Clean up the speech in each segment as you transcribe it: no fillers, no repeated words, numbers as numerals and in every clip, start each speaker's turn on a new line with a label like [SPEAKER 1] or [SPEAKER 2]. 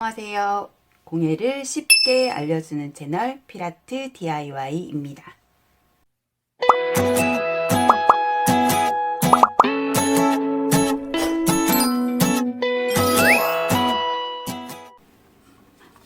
[SPEAKER 1] 안녕하세요. 공예를 쉽게 알려주는 채널 피라트 DIY입니다.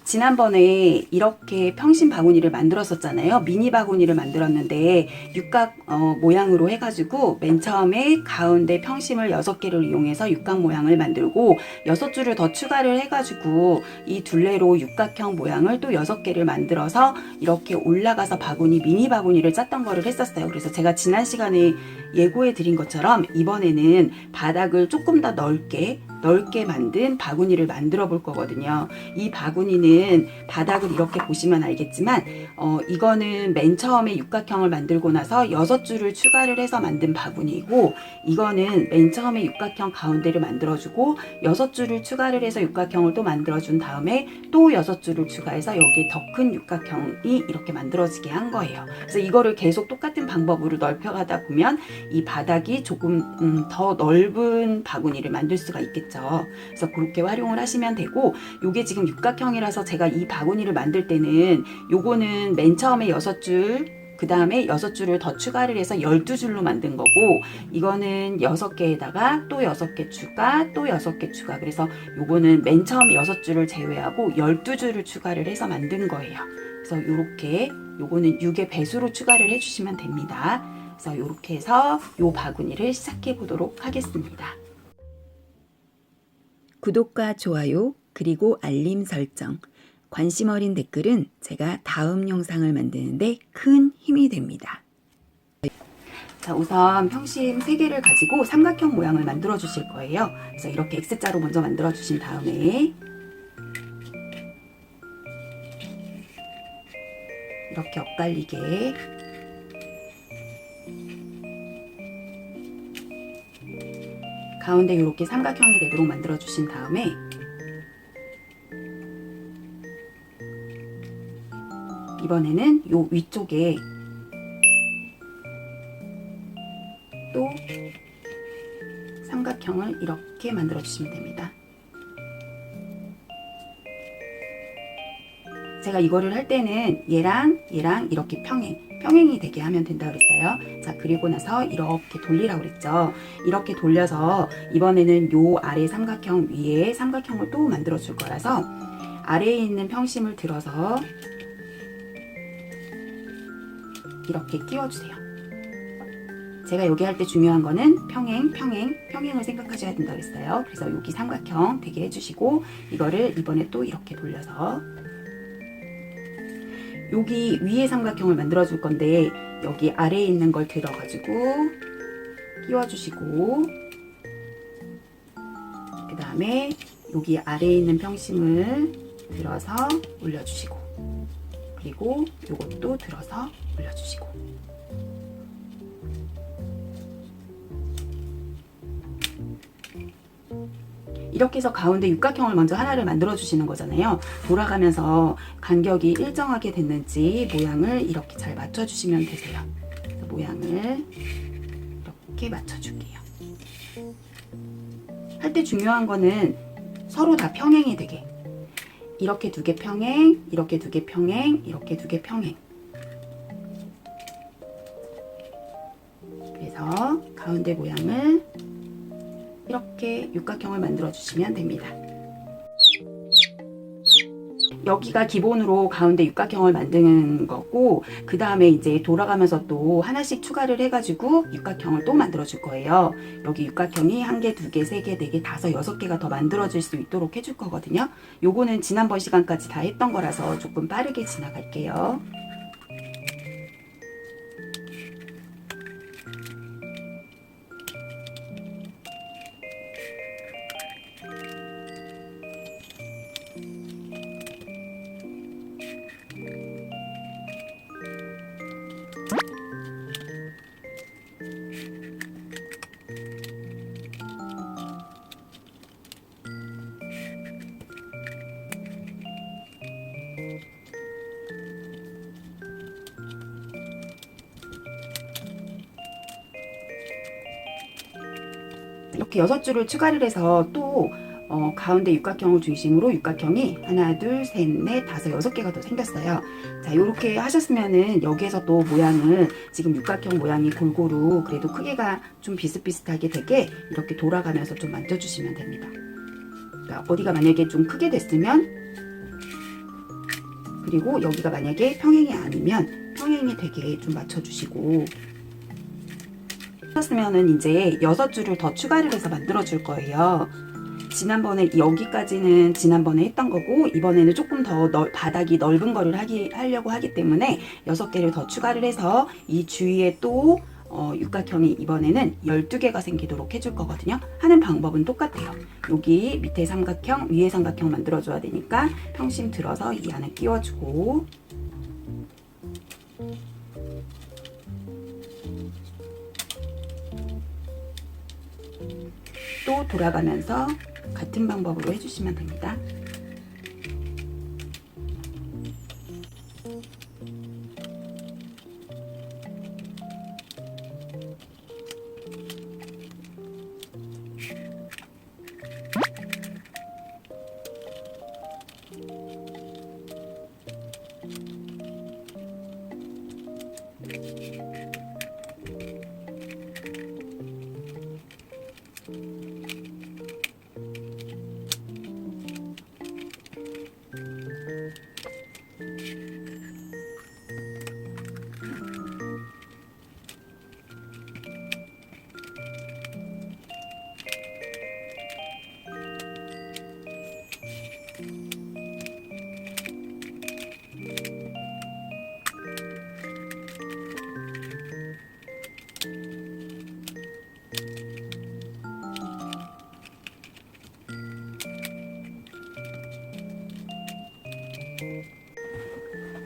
[SPEAKER 1] 지난번에 이렇게 평신 바구니를 만들었었잖아요. 미니 바구니를 만들었는데 육각 모양으로 해가지고 맨 처음에 가운데 평심을 6개를 이용해서 육각 모양을 만들고 6줄을 더 추가를 해가지고 이 둘레로 육각형 모양을 또 6개를 만들어서 이렇게 올라가서 바구니 미니 바구니를 짰던 거를 했었어요. 그래서 제가 지난 시간에 예고해 드린 것처럼 이번에는 바닥을 조금 더 넓게 만든 바구니를 만들어 볼 거거든요. 이 바구니는 바닥을 이렇게 보시면 알겠지만 이거는 맨 처음에 육각형을 만들고 나서 6줄을 추가를 해서 만든 바구니이고, 이거는 맨 처음에 육각형 가운데를 만들어주고 6줄을 추가를 해서 육각형을 또 만들어준 다음에 또 6줄을 추가해서 여기에 더 큰 육각형이 이렇게 만들어지게 한 거예요. 그래서 이거를 계속 똑같은 방법으로 넓혀가다 보면 이 바닥이 조금 더 넓은 바구니를 만들 수가 있겠죠. 그래서 그렇게 활용을 하시면 되고, 요게 지금 육각형이라서 제가 이 바구니를 만들 때는 요거는 맨 처음에 6줄, 그 다음에 6줄을 더 추가를 해서 12줄로 만든 거고, 이거는 6개에다가 또 6개 추가, 또 6개 추가. 그래서 요거는 맨 처음에 6줄을 제외하고 12줄을 추가를 해서 만든 거예요. 그래서 요렇게 요거는 6의 배수로 추가를 해주시면 됩니다. 그래서 이렇게 해서 요 바구니를 시작해 보도록 하겠습니다. 구독과 좋아요 그리고 알림 설정, 관심 어린 댓글은 제가 다음 영상을 만드는데 큰 힘이 됩니다. 자, 우선 평심 3개를 가지고 삼각형 모양을 만들어 주실 거예요. 그래서 이렇게 X자로 먼저 만들어 주신 다음에 이렇게 엇갈리게 가운데 이렇게 삼각형이 되도록 만들어 주신 다음에 이번에는 요 위쪽에 또 삼각형을 이렇게 만들어 주시면 됩니다. 제가 이거를 할 때는 얘랑 이렇게 평행이 되게 하면 된다 그랬어요. 자, 그리고 나서 이렇게 돌리라고 그랬죠. 이렇게 돌려서 이번에는 요 아래 삼각형 위에 삼각형을 또 만들어 줄 거라서 아래에 있는 평심을 들어서 이렇게 끼워주세요. 제가 여기 할 때 중요한 거는 평행을 생각하셔야 된다고 했어요. 그래서 여기 삼각형 되게 해주시고, 이거를 이번에 또 이렇게 돌려서 여기 위에 삼각형을 만들어 줄 건데 여기 아래에 있는 걸 들어가지고 끼워주시고, 그 다음에 여기 아래에 있는 평심을 들어서 올려주시고, 그리고 요것도 들어서 올려주시고, 이렇게 해서 가운데 육각형을 먼저 하나를 만들어 주시는 거잖아요. 돌아가면서 간격이 일정하게 됐는지 모양을 이렇게 잘 맞춰 주시면 되세요. 그래서 모양을 이렇게 맞춰 줄게요. 할 때 중요한 거는 서로 다 평행이 되게, 이렇게 2개 평행, 이렇게 2개 평행, 이렇게 2개 평행. 그래서 가운데 모양을 이렇게 육각형을 만들어 주시면 됩니다. 여기가 기본으로 가운데 육각형을 만드는 거고, 그 다음에 이제 돌아가면서 또 하나씩 추가를 해가지고 육각형을 또 만들어 줄 거예요. 여기 육각형이 1개, 2개, 3개, 4개, 5, 6개가 더 만들어질 수 있도록 해줄 거거든요. 요거는 지난번 시간까지 다 했던 거라서 조금 빠르게 지나갈게요. 이렇게 6줄을 추가를 해서 또 가운데 육각형을 중심으로 육각형이 하나, 둘, 셋, 넷, 다섯, 6개가 더 생겼어요. 자, 이렇게 하셨으면은 여기에서 또 모양을 지금 육각형 모양이 골고루 그래도 크기가 좀 비슷비슷하게 되게 이렇게 돌아가면서 좀 만져주시면 됩니다. 그러니까 어디가 만약에 좀 크게 됐으면, 그리고 여기가 만약에 평행이 아니면 평행이 되게 좀 맞춰주시고, 하셨으면은 이제 6줄을 더 추가를 해서 만들어 줄 거예요. 지난번에 여기까지는 지난번에 했던 거고, 이번에는 조금 더 바닥이 넓은 거를 하려고 하기 때문에 6개를 더 추가를 해서 이 주위에 또 육각형이 이번에는 12개가 생기도록 해줄 거거든요. 하는 방법은 똑같아요. 여기 밑에 삼각형, 위에 삼각형 만들어줘야 되니까 평심 들어서 이 안에 끼워주고, 또 돌아가면서 같은 방법으로 해주시면 됩니다.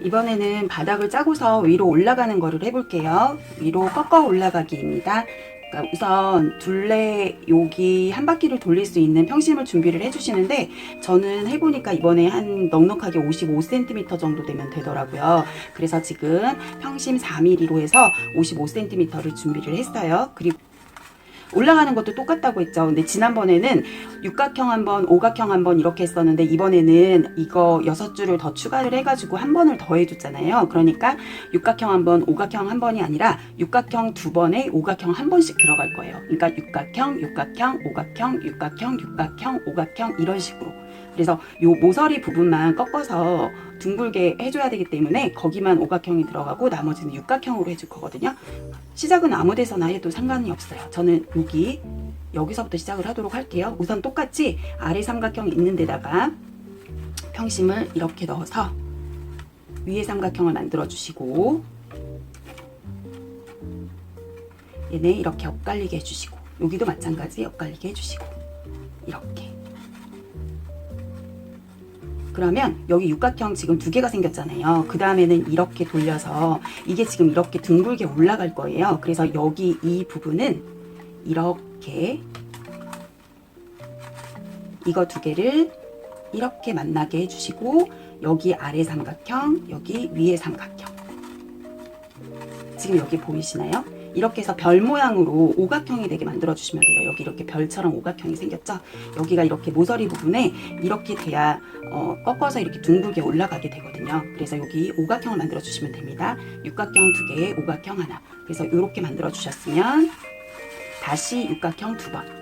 [SPEAKER 1] 이번에는 바닥을 짜고서 위로 올라가는 거를 해볼게요. 위로 꺾어 올라가기입니다. 그러니까 우선 둘레 여기 한 바퀴를 돌릴 수 있는 평심을 준비를 해주시는데, 저는 해보니까 이번에 한 넉넉하게 55cm 정도 되면 되더라고요. 그래서 지금 평심 4mm로 해서 55cm를 준비를 했어요. 그리고 올라가는 것도 똑같다고 했죠. 근데 지난번에는 육각형 한 번, 오각형 한 번 이렇게 했었는데, 이번에는 이거 6줄을 더 추가를 해가지고 한 번을 더 해줬잖아요. 그러니까 육각형 한 번, 오각형 한 번이 아니라 육각형 2번에 오각형 한 번씩 들어갈 거예요. 그러니까 육각형, 육각형, 오각형, 육각형, 육각형, 오각형 이런 식으로. 그래서 요 모서리 부분만 꺾어서 둥글게 해줘야 되기 때문에 거기만 오각형이 들어가고 나머지는 육각형으로 해줄 거거든요. 시작은 아무 데서나 해도 상관이 없어요. 저는 여기서부터 시작을 하도록 할게요. 우선 똑같이 아래 삼각형 있는 데다가 평심을 이렇게 넣어서 위에 삼각형을 만들어 주시고, 얘네 이렇게 엇갈리게 해주시고, 여기도 마찬가지 엇갈리게 해주시고, 이렇게. 그러면 여기 육각형 지금 2개가 생겼잖아요. 그 다음에는 이렇게 돌려서 이게 지금 이렇게 둥글게 올라갈 거예요. 그래서 여기 이 부분은 이렇게 이거 2개를 이렇게 만나게 해주시고, 여기 아래 삼각형, 여기 위에 삼각형. 지금 여기 보이시나요? 이렇게 해서 별 모양으로 오각형이 되게 만들어 주시면 돼요. 여기 이렇게 별처럼 오각형이 생겼죠? 여기가 이렇게 모서리 부분에 이렇게 돼야 꺾어서 이렇게 둥글게 올라가게 되거든요. 그래서 여기 오각형을 만들어 주시면 됩니다. 육각형 2개에 오각형 하나. 그래서 이렇게 만들어 주셨으면 다시 육각형 2번.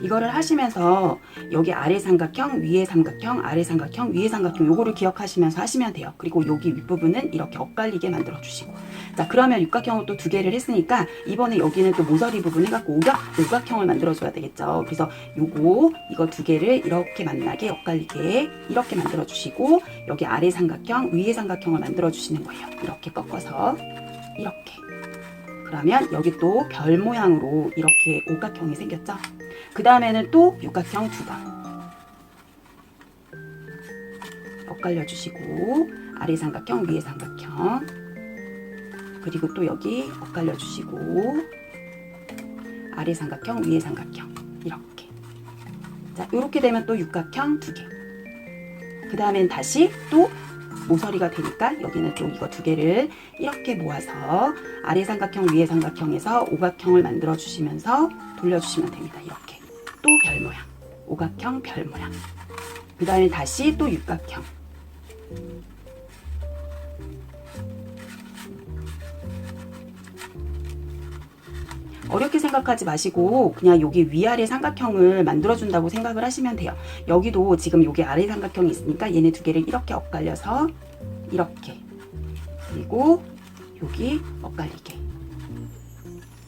[SPEAKER 1] 이거를 하시면서 여기 아래 삼각형, 위에 삼각형, 아래 삼각형, 위에 삼각형 요거를 기억하시면서 하시면 돼요. 그리고 여기 윗부분은 이렇게 엇갈리게 만들어 주시고. 자, 그러면 육각형을 또 2개를 했으니까 이번에 여기는 또 모서리 부분 해갖고 오각형을 만들어 줘야 되겠죠. 그래서 이거 2개를 이렇게 만나게 엇갈리게 이렇게 만들어 주시고, 여기 아래 삼각형, 위에 삼각형을 만들어 주시는 거예요. 이렇게 꺾어서 이렇게. 그러면 여기 또 별 모양으로 이렇게 오각형이 생겼죠. 그 다음에는 또 육각형 2번 엇갈려 주시고, 아래 삼각형, 위에 삼각형, 그리고 또 여기 엇갈려 주시고, 아래 삼각형, 위에 삼각형 이렇게. 자, 이렇게 되면 또 육각형 2개. 그 다음엔 다시 또 모서리가 되니까 여기는 또 이거 두 개를 이렇게 모아서 아래 삼각형 위에 삼각형에서 오각형을 만들어 주시면서 돌려주시면 됩니다. 이렇게 또 별 모양, 오각형 별 모양. 그 다음에 다시 또 육각형. 어렵게 생각하지 마시고 그냥 여기 위아래 삼각형을 만들어준다고 생각을 하시면 돼요. 여기도 지금 여기 아래 삼각형이 있으니까 얘네 두 개를 이렇게 엇갈려서 이렇게, 그리고 여기 엇갈리게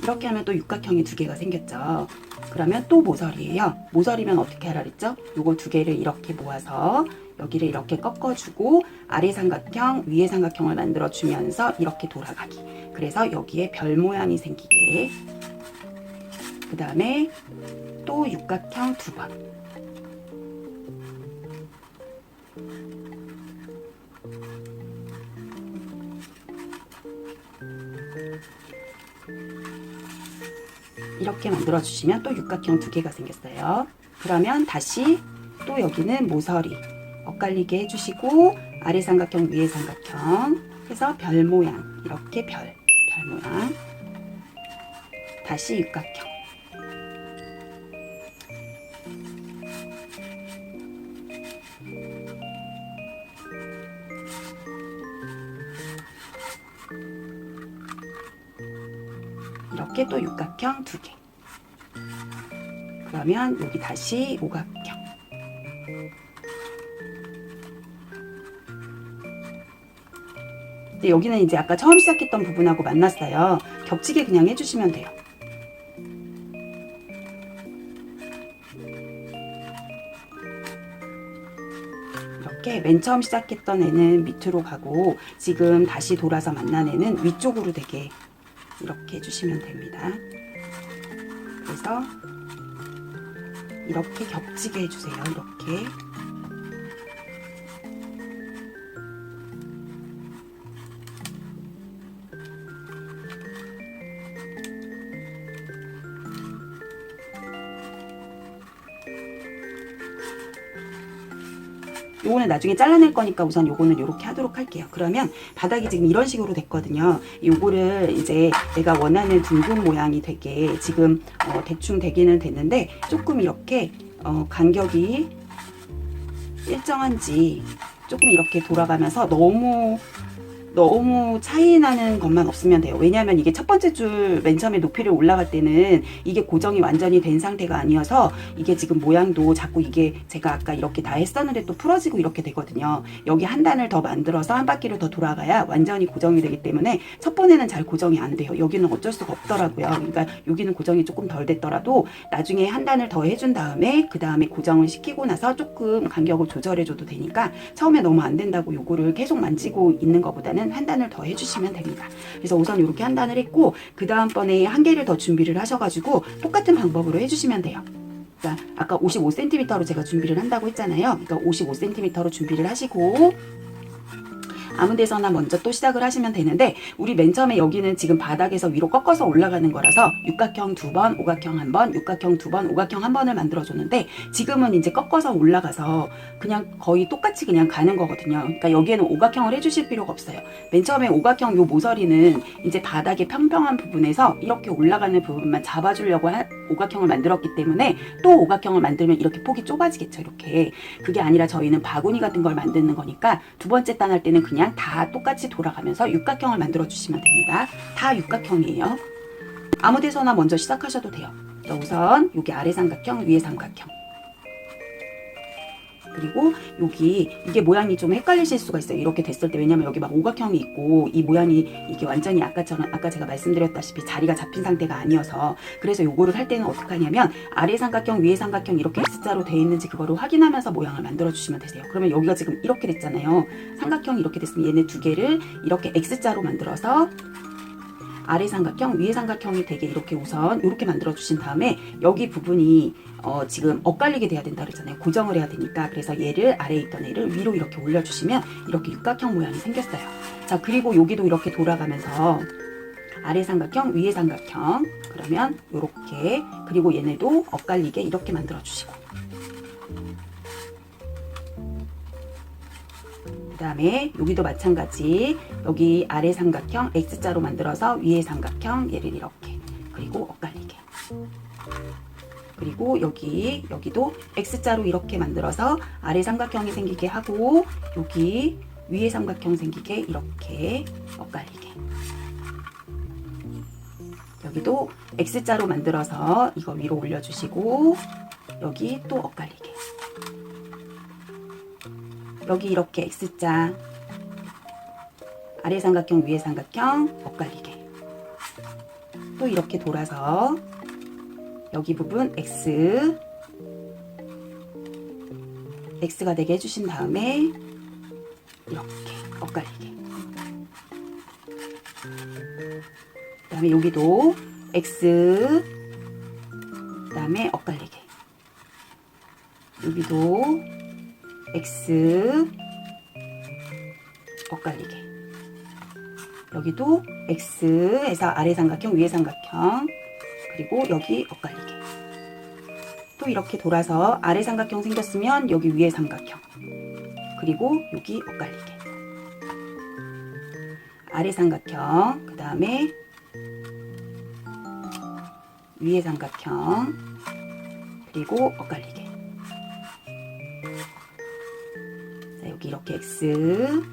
[SPEAKER 1] 이렇게 하면 또 육각형이 두 개가 생겼죠. 그러면 또 모서리예요. 모서리면 어떻게 하라 그랬죠? 요거 두 개를 이렇게 모아서 여기를 이렇게 꺾어주고 아래 삼각형 위에 삼각형을 만들어 주면서 이렇게 돌아가기. 그래서 여기에 별 모양이 생기게. 그 다음에 또 육각형 두 번. 이렇게 만들어 주시면 또 육각형 두 개가 생겼어요. 그러면 다시 또 여기는 모서리 엇갈리게 해주시고 아래 삼각형 위에 삼각형 해서 별 모양, 이렇게 별 모양. 다시 육각형. 이렇게 또 육각형 두 개. 그러면 여기 다시 오각형. 이제 여기는 이제 아까 처음 시작했던 부분하고 만났어요. 겹치게 그냥 해주시면 돼요. 이렇게 맨 처음 시작했던 애는 밑으로 가고 지금 다시 돌아서 만난 애는 위쪽으로 되게 이렇게 해주시면 됩니다. 그래서 이렇게 겹치게 해주세요. 이렇게. 요거는 나중에 잘라낼 거니까 우선 요거는 요렇게 하도록 할게요. 그러면 바닥이 지금 이런 식으로 됐거든요. 요거를 이제 내가 원하는 둥근 모양이 되게 지금 대충 되기는 됐는데 조금 이렇게 간격이 일정한지 조금 이렇게 돌아가면서 너무 차이 나는 것만 없으면 돼요. 왜냐하면 이게 첫 번째 줄 맨 처음에 높이를 올라갈 때는 이게 고정이 완전히 된 상태가 아니어서 이게 지금 모양도 자꾸 이게 제가 아까 이렇게 다 했었는데 또 풀어지고 이렇게 되거든요. 여기 한 단을 더 만들어서 한 바퀴를 더 돌아가야 완전히 고정이 되기 때문에 첫 번에는 잘 고정이 안 돼요. 여기는 어쩔 수가 없더라고요. 그러니까 여기는 고정이 조금 덜 됐더라도 나중에 한 단을 더 해준 다음에 그 다음에 고정을 시키고 나서 조금 간격을 조절해줘도 되니까 처음에 너무 안 된다고 요거를 계속 만지고 있는 것보다는 한 단을 더 해주시면 됩니다. 그래서 우선 이렇게 한 단을 했고 그 다음번에 한 개를 더 준비를 하셔가지고 똑같은 방법으로 해주시면 돼요. 그러니까 아까 55cm로 제가 준비를 한다고 했잖아요. 그러니까 55cm로 준비를 하시고 아무 데서나 먼저 또 시작을 하시면 되는데 우리 맨 처음에 여기는 지금 바닥에서 위로 꺾어서 올라가는 거라서 육각형 두 번, 오각형 한 번, 육각형 두 번, 오각형 한 번을 만들어 줬는데 지금은 이제 꺾어서 올라가서 그냥 거의 똑같이 그냥 가는 거거든요. 그러니까 여기에는 오각형을 해주실 필요가 없어요. 맨 처음에 오각형 요 모서리는 이제 바닥의 평평한 부분에서 이렇게 올라가는 부분만 잡아주려고 오각형을 만들었기 때문에 또 오각형을 만들면 이렇게 폭이 좁아지겠죠. 이렇게. 그게 아니라 저희는 바구니 같은 걸 만드는 거니까 두 번째 단 할 때는 그냥 다 똑같이 돌아가면서 육각형을 만들어 주시면 됩니다. 다 육각형이에요. 아무 데서나 먼저 시작하셔도 돼요. 우선 여기 아래 삼각형, 위에 삼각형. 그리고 여기 이게 모양이 좀 헷갈리실 수가 있어요. 이렇게 됐을 때. 왜냐면 여기 막 오각형이 있고 이 모양이 이게 완전히 아까 제가 말씀드렸다시피 자리가 잡힌 상태가 아니어서 그래서 요거를 할 때는 어떻게 하냐면 아래 삼각형 위에 삼각형 이렇게 X자로 되어 있는지 그거를 확인하면서 모양을 만들어 주시면 되세요. 그러면 여기가 지금 이렇게 됐잖아요. 삼각형이 이렇게 됐으면 얘네 두 개를 이렇게 X자로 만들어서 아래 삼각형, 위에 삼각형이 되게 이렇게 우선 이렇게 만들어 주신 다음에 여기 부분이 지금 엇갈리게 돼야 된다 그랬잖아요. 고정을 해야 되니까. 그래서 얘를 아래에 있던 애를 위로 이렇게 올려주시면 이렇게 육각형 모양이 생겼어요. 자, 그리고 여기도 이렇게 돌아가면서 아래 삼각형, 위에 삼각형. 그러면 이렇게. 그리고 얘네도 엇갈리게 이렇게 만들어 주시고. 그 다음에 여기도 마찬가지 여기 아래 삼각형 X자로 만들어서 위에 삼각형 얘를 이렇게 그리고 엇갈리게 그리고 여기도 X자로 이렇게 만들어서 아래 삼각형이 생기게 하고 여기 위에 삼각형 생기게 이렇게 엇갈리게 여기도 X자로 만들어서 이거 위로 올려주시고 여기 또 엇갈리게 여기 이렇게 X자 아래 삼각형 위에 삼각형 엇갈리게 또 이렇게 돌아서 여기 부분 X가 되게 해주신 다음에 이렇게 엇갈리게 그 다음에 여기도 X 그 다음에 엇갈리게 여기도 X 엇갈리게 여기도 X에서 아래 삼각형 위에 삼각형 그리고 여기 엇갈리게 또 이렇게 돌아서 아래 삼각형 생겼으면 여기 위에 삼각형 그리고 여기 엇갈리게 아래 삼각형 그 다음에 위에 삼각형 그리고 엇갈리게 자, 여기 이렇게 X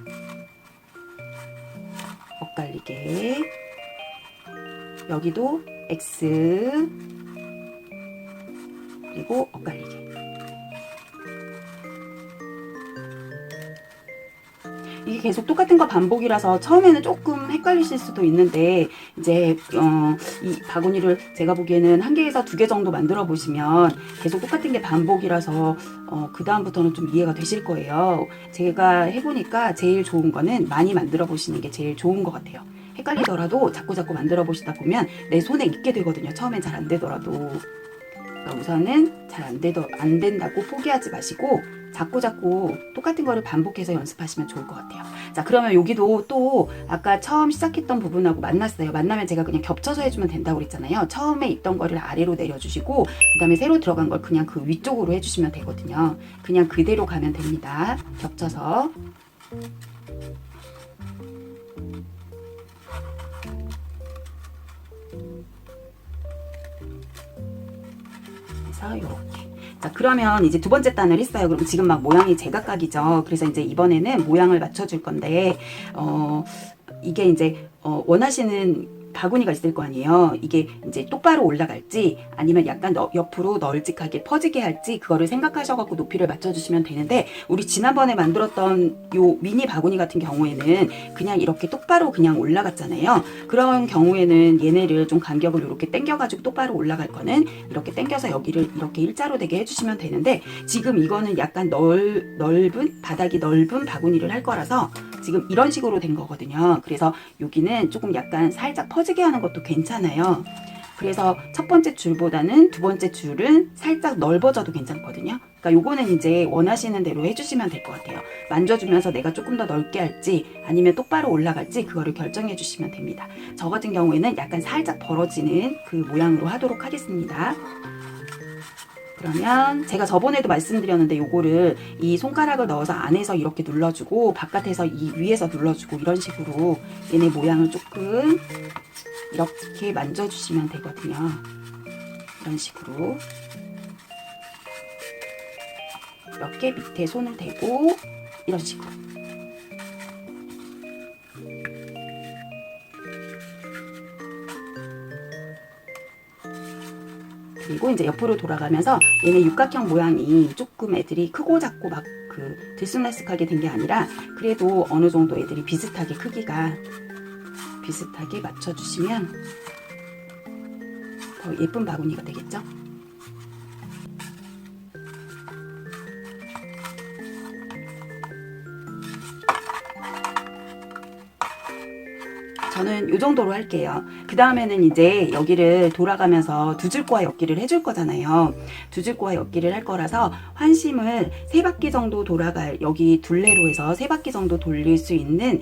[SPEAKER 1] 엇갈리게 여기도 X 그리고 엇갈리게 이게 계속 똑같은 거 반복이라서 처음에는 조금 헷갈리실 수도 있는데 이제 이 바구니를 제가 보기에는 1개에서 2개 정도 만들어 보시면 계속 똑같은 게 반복이라서 그 다음부터는 좀 이해가 되실 거예요. 제가 해보니까 제일 좋은 거는 많이 만들어 보시는 게 제일 좋은 것 같아요. 헷갈리더라도 자꾸 만들어 보시다 보면 내 손에 익게 되거든요. 처음엔 잘 안 되더라도. 그러니까 우선은 잘 안 된다고 포기하지 마시고 자꾸 똑같은 거를 반복해서 연습하시면 좋을 것 같아요. 자, 그러면 여기도 또 아까 처음 시작했던 부분하고 만났어요. 만나면 제가 그냥 겹쳐서 해주면 된다고 그랬잖아요. 처음에 있던 거를 아래로 내려주시고 그 다음에 새로 들어간 걸 그냥 그 위쪽으로 해주시면 되거든요. 그냥 그대로 가면 됩니다. 겹쳐서. 그래서 이렇게. 자, 그러면 이제 두 번째 단을 했어요. 그럼 지금 막 모양이 제각각이죠. 그래서 이제 이번에는 모양을 맞춰줄 건데, 이게 이제, 원하시는 바구니가 있을 거 아니에요. 이게 이제 똑바로 올라갈지 아니면 약간 옆으로 널찍하게 퍼지게 할지 그거를 생각하셔갖고 높이를 맞춰주시면 되는데 우리 지난번에 만들었던 요 미니 바구니 같은 경우에는 그냥 이렇게 똑바로 그냥 올라갔잖아요. 그런 경우에는 얘네를 좀 간격을 이렇게 당겨가지고 똑바로 올라갈 거는 이렇게 당겨서 여기를 이렇게 일자로 되게 해주시면 되는데 지금 이거는 약간 넓은 바닥이 넓은 바구니를 할 거라서 지금 이런 식으로 된 거거든요. 그래서 여기는 조금 약간 살짝 퍼지게 하는 것도 괜찮아요. 그래서 첫 번째 줄보다는 두 번째 줄은 살짝 넓어져도 괜찮거든요. 그러니까 요거는 이제 원하시는 대로 해주시면 될 것 같아요. 만져주면서 내가 조금 더 넓게 할지 아니면 똑바로 올라갈지 그거를 결정해 주시면 됩니다. 저 같은 경우에는 약간 살짝 벌어지는 그 모양으로 하도록 하겠습니다. 그러면 제가 저번에도 말씀드렸는데 요거를 이 손가락을 넣어서 안에서 이렇게 눌러주고 바깥에서 이 위에서 눌러주고 이런 식으로 얘네 모양을 조금 이렇게 만져주시면 되거든요. 이런 식으로 이렇게 밑에 손을 대고 이런 식으로 그리고 이제 옆으로 돌아가면서 얘네 육각형 모양이 조금 애들이 크고 작고 막 그 들쑥날쑥하게 된 게 아니라 그래도 어느 정도 애들이 비슷하게 크기가 비슷하게 맞춰주시면 더 예쁜 바구니가 되겠죠? 저는 이 정도로 할게요. 그 다음에는 이제 여기를 돌아가면서 두 줄과 엮기를 해줄 거잖아요. 두 줄과 엮기를 할 거라서 환심을 3바퀴 정도 여기 둘레로 해서 3바퀴 정도 돌릴 수 있는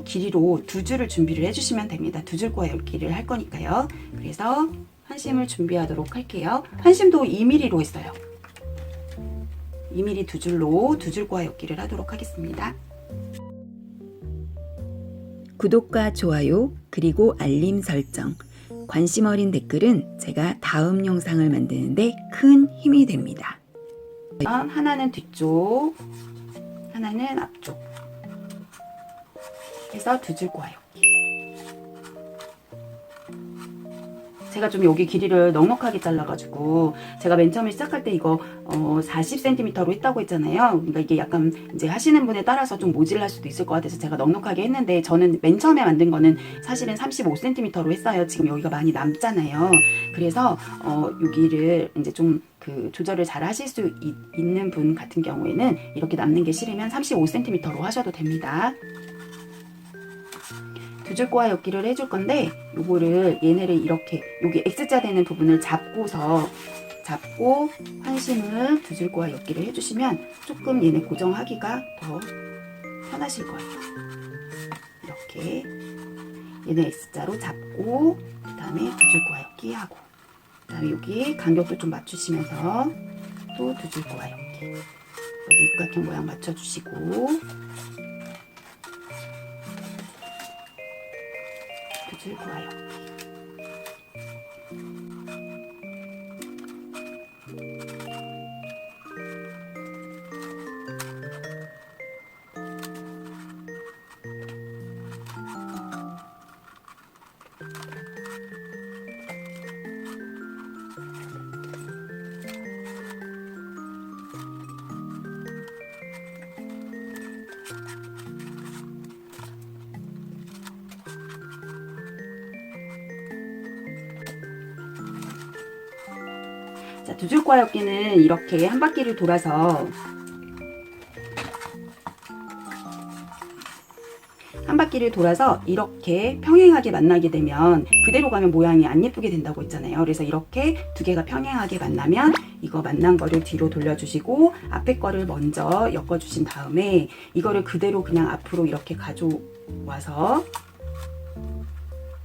[SPEAKER 1] 길이로 두 줄을 준비를 해주시면 됩니다. 두 줄과 엮기를 할 거니까요. 그래서 환심을 준비하도록 할게요. 환심도 2mm로 했어요. 2mm 두 줄로 두 줄과 엮기를 하도록 하겠습니다.
[SPEAKER 2] 구독과 좋아요 그리고 알림 설정, 관심 어린 댓글은 제가 다음 영상을 만드는데 큰 힘이 됩니다.
[SPEAKER 1] 하나는 뒤쪽, 하나는 앞쪽 해서 두 줄 꼬아요. 제가 좀 여기 길이를 넉넉하게 잘라가지고 제가 맨 처음에 시작할 때 이거 40cm로 했다고 했잖아요. 그러니까 이게 약간 이제 하시는 분에 따라서 좀 모질랄 수도 있을 것 같아서 제가 넉넉하게 했는데, 저는 맨 처음에 만든 거는 사실은 35cm로 했어요. 지금 여기가 많이 남잖아요. 그래서 여기를 이제 좀 그 조절을 잘 하실 수 있는 분 같은 경우에는 이렇게 남는 게 싫으면 35cm로 하셔도 됩니다. 두 줄 꼬아 엮기를 해줄 건데, 요거를 얘네를 이렇게 여기 X자 되는 부분을 잡고 환심을 두 줄 꼬아 엮기를 해주시면 조금 얘네 고정하기가 더 편하실 거예요. 이렇게 얘네 X자로 잡고 그 다음에 두 줄 꼬아 엮기 하고, 그 다음에 여기 간격도 좀 맞추시면서 또 두 줄 꼬아 엮기, 여기 육각형 모양 맞춰주시고 두 줄 꼬아 엮기. 자, 두 줄 꼬아 엮기는 이렇게 한 바퀴를 돌아서 이렇게 평행하게 만나게 되면 그대로 가면 모양이 안 예쁘게 된다고 했잖아요. 그래서 이렇게 두 개가 평행하게 만나면 이거 만난 거를 뒤로 돌려주시고 앞에 거를 먼저 엮어주신 다음에 이거를 그대로 그냥 앞으로 이렇게 가져와서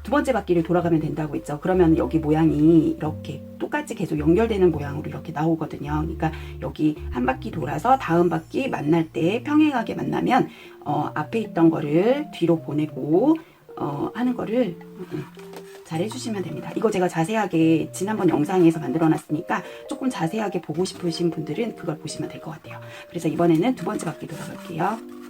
[SPEAKER 1] 두 번째 바퀴를 돌아가면 된다고 했죠. 그러면 여기 모양이 이렇게 똑같이 계속 연결되는 모양으로 이렇게 나오거든요. 그러니까 여기 한 바퀴 돌아서 다음 바퀴 만날 때 평행하게 만나면 앞에 있던 거를 뒤로 보내고 하는 거를 잘 해주시면 됩니다. 이거 제가 자세하게 지난번 영상에서 만들어 놨으니까 조금 자세하게 보고 싶으신 분들은 그걸 보시면 될 것 같아요. 그래서 이번에는 두 번째 바퀴 돌아갈게요.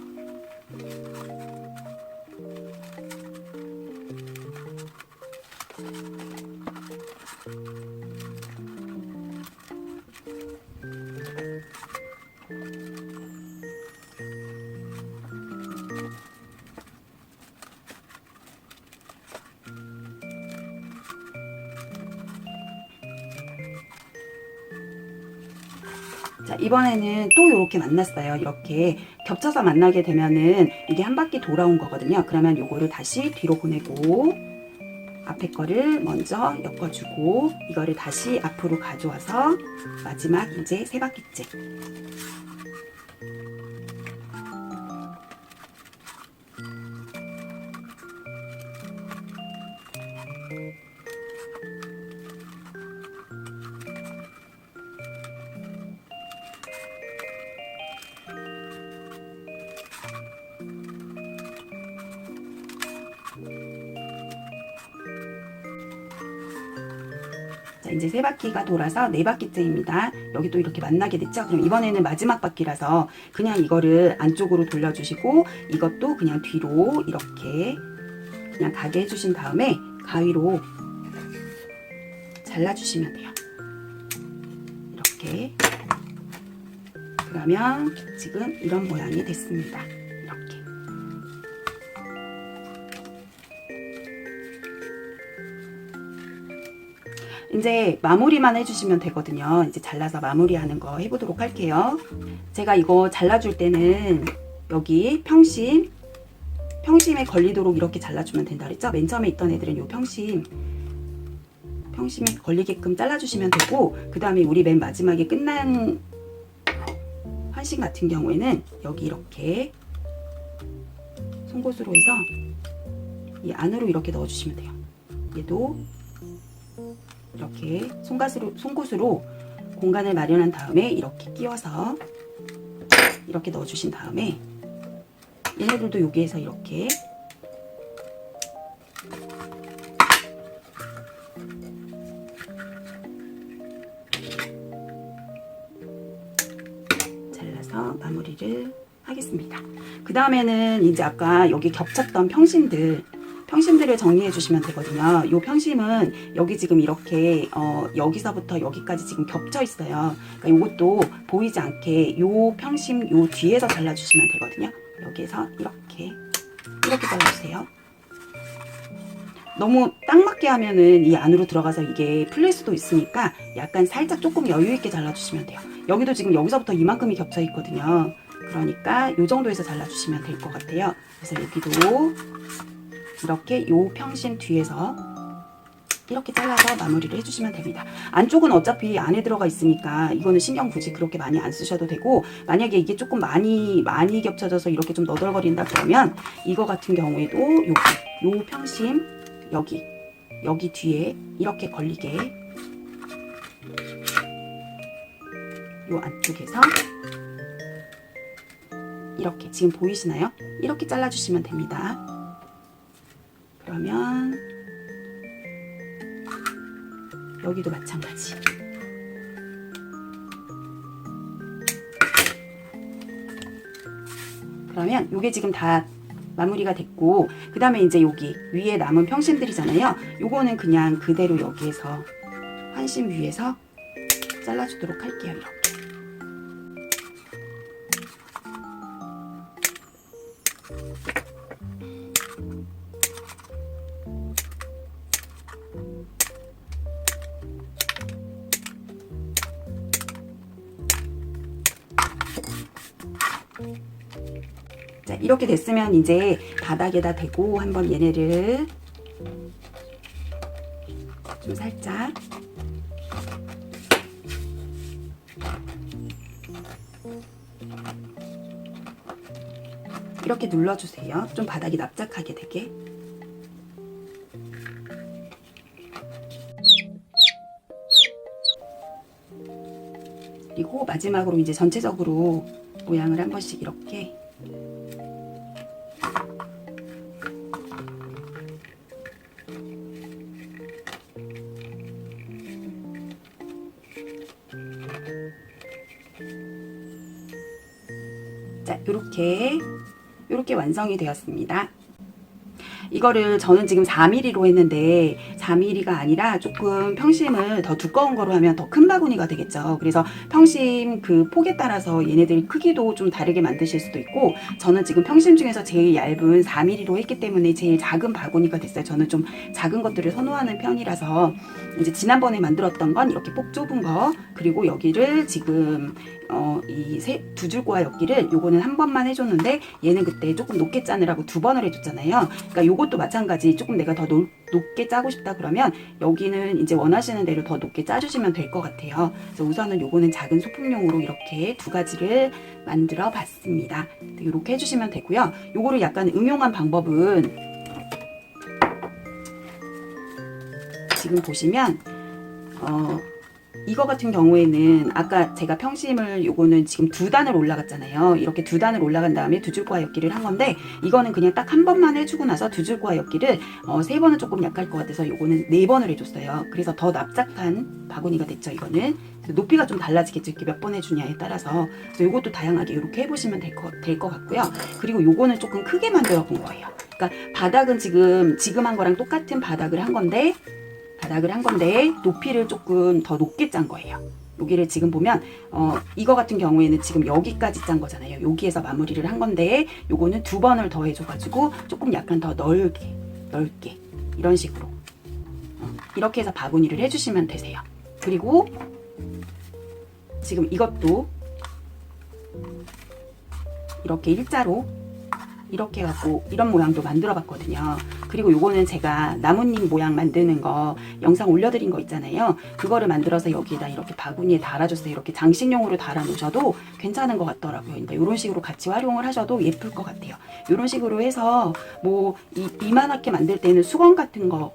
[SPEAKER 1] 자, 이번에는 또 이렇게 만났어요. 이렇게 겹쳐서 만나게 되면은 이게 한 바퀴 돌아온 거거든요. 그러면 요거를 다시 뒤로 보내고 앞에 거를 먼저 엮어주고 이거를 다시 앞으로 가져와서 마지막 이제 세 바퀴째. 자, 이제 세 바퀴가 돌아서 네 바퀴째입니다. 여기 또 이렇게 만나게 됐죠? 그럼 이번에는 마지막 바퀴라서 그냥 이거를 안쪽으로 돌려주시고 이것도 그냥 뒤로 이렇게 그냥 가게 해주신 다음에 가위로 잘라주시면 돼요. 이렇게. 그러면 지금 이런 모양이 됐습니다. 이렇게. 이제 마무리만 해주시면 되거든요. 이제 잘라서 마무리하는 거 해보도록 할게요. 제가 이거 잘라줄 때는 여기 평심에 걸리도록 이렇게 잘라주면 된다 그랬죠? 맨 처음에 있던 애들은 요 평심에 걸리게끔 잘라주시면 되고, 그 다음에 우리 맨 마지막에 끝난 환심 같은 경우에는 여기 이렇게 송곳으로 해서 이 안으로 이렇게 넣어주시면 돼요. 얘도 이렇게 송곳으로 공간을 마련한 다음에 이렇게 끼워서 이렇게 넣어주신 다음에 얘네들도 여기에서 이렇게 해서 마무리를 하겠습니다. 그 다음에는 이제 아까 여기 겹쳤던 평심들을 정리해 주시면 되거든요. 이 평심은 여기 지금 이렇게 여기서부터 여기까지 지금 겹쳐 있어요. 그러니까 이것도 보이지 않게 이 평심 요 뒤에서 잘라주시면 되거든요. 여기에서 이렇게 잘라주세요. 너무 딱 맞게 하면은 이 안으로 들어가서 이게 풀릴 수도 있으니까 약간 살짝 조금 여유 있게 잘라주시면 돼요. 여기도 지금 여기서부터 이만큼이 겹쳐 있거든요. 그러니까 이 정도에서 잘라주시면 될 것 같아요. 그래서 여기도 이렇게 요 평심 뒤에서 이렇게 잘라서 마무리를 해주시면 됩니다. 안쪽은 어차피 안에 들어가 있으니까 이거는 신경 굳이 그렇게 많이 안 쓰셔도 되고, 만약에 이게 조금 많이 겹쳐져서 이렇게 좀 너덜거린다 그러면 이거 같은 경우에도 요 평심 여기 뒤에 이렇게 걸리게 요 안쪽에서 이렇게 지금 보이시나요? 이렇게 잘라주시면 됩니다. 그러면 여기도 마찬가지. 그러면 이게 지금 다 마무리가 됐고, 그 다음에 이제 여기 위에 남은 평심들이잖아요. 요거는 그냥 그대로 여기에서 한심 위에서 잘라주도록 할게요. 이렇게. 자, 이렇게 됐으면 이제 바닥에다 대고 한번 얘네를 좀 살짝 이렇게 눌러주세요. 좀 바닥이 납작하게 되게. 그리고 마지막으로 이제 전체적으로 모양을 한 번씩 이렇게 자, 요렇게 완성이 되었습니다. 이거를 저는 지금 4mm로 했는데 4mm가 아니라 조금 평심을 더 두꺼운 거로 하면 더 큰 바구니가 되겠죠. 그래서 평심 그 폭에 따라서 얘네들 크기도 좀 다르게 만드실 수도 있고, 저는 지금 평심 중에서 제일 얇은 4mm로 했기 때문에 제일 작은 바구니가 됐어요. 저는 좀 작은 것들을 선호하는 편이라서 이제 지난번에 만들었던 건 이렇게 폭 좁은 거, 그리고 여기를 지금 이 두 줄과 엮기를 요거는 한 번만 해줬는데 얘는 그때 조금 높게 짜느라고 2번을 해줬잖아요. 그러니까 요것도 마찬가지 조금 내가 더 높게 짜고 싶다 그러면 여기는 이제 원하시는 대로 더 높게 짜주시면 될 것 같아요. 그래서 우선은 요거는 작은 소품용으로 이렇게 2가지를 만들어 봤습니다. 이렇게 해주시면 되고요. 요거를 약간 응용한 방법은 지금 보시면 이거 같은 경우에는 아까 제가 평심을 요거는 지금 2단을 올라갔잖아요. 이렇게 2단을 올라간 다음에 2줄과 엮기를 한 건데, 이거는 그냥 딱 한 번만 해주고 나서 2줄과 엮기를 3번은 조금 약할 것 같아서 요거는 4번을 해줬어요. 그래서 더 납작한 바구니가 됐죠. 이거는 높이가 좀 달라지겠죠. 이렇게 몇 번 해주냐에 따라서. 그래서 요것도 다양하게 이렇게 해보시면 될 것 같고요. 그리고 요거는 조금 크게 만들어 본 거예요. 그러니까 바닥은 지금 한 거랑 똑같은 바닥을 한 건데 높이를 조금 더 높게 짠 거예요. 여기를 지금 보면 이거 같은 경우에는 지금 여기까지 짠 거잖아요. 여기에서 마무리를 한 건데 요거는 2번을 더 해줘가지고 조금 약간 더 넓게 이런 식으로 이렇게 해서 바구니를 해주시면 되세요. 그리고 지금 이것도 이렇게 일자로 이렇게 해갖고 이런 모양도 만들어 봤거든요. 그리고 요거는 제가 나뭇잎 모양 만드는 거 영상 올려드린 거 있잖아요. 그거를 만들어서 여기다 이렇게 바구니에 달아줬어요. 이렇게 장식용으로 달아 놓으셔도 괜찮은 것 같더라고요. 그러니까 이런 식으로 같이 활용을 하셔도 예쁠 것 같아요. 이런 식으로 해서 뭐 이만하게 만들 때는 수건 같은 거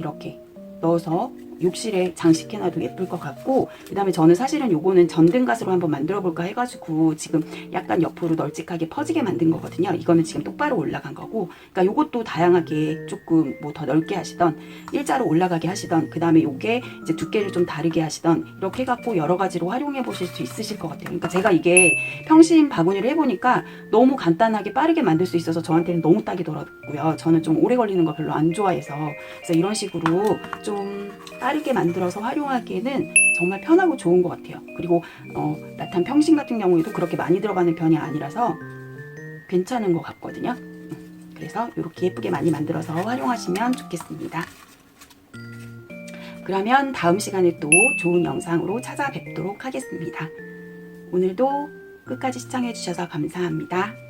[SPEAKER 1] 이렇게 넣어서 욕실에 장식해놔도 예쁠 것 같고, 그 다음에 저는 사실은 요거는 전등갓으로 한번 만들어 볼까 해가지고 지금 약간 옆으로 널찍하게 퍼지게 만든 거거든요. 이거는 지금 똑바로 올라간 거고, 그러니까 요것도 다양하게 조금 뭐 더 넓게 하시던, 일자로 올라가게 하시던, 그 다음에 요게 이제 두께를 좀 다르게 하시던, 이렇게 해갖고 여러 가지로 활용해 보실 수 있으실 것 같아요. 그러니까 제가 이게 평심 바구니를 해보니까 너무 간단하게 빠르게 만들 수 있어서 저한테는 너무 딱이더라고요. 저는 좀 오래 걸리는 거 별로 안 좋아해서. 그래서 이런 식으로 좀 빠르게 만들어서 활용하기에는 정말 편하고 좋은 것 같아요. 그리고 라탄 평심 같은 경우에도 그렇게 많이 들어가는 편이 아니라서 괜찮은 것 같거든요. 그래서 이렇게 예쁘게 많이 만들어서 활용하시면 좋겠습니다. 그러면 다음 시간에 또 좋은 영상으로 찾아뵙도록 하겠습니다. 오늘도 끝까지 시청해 주셔서 감사합니다.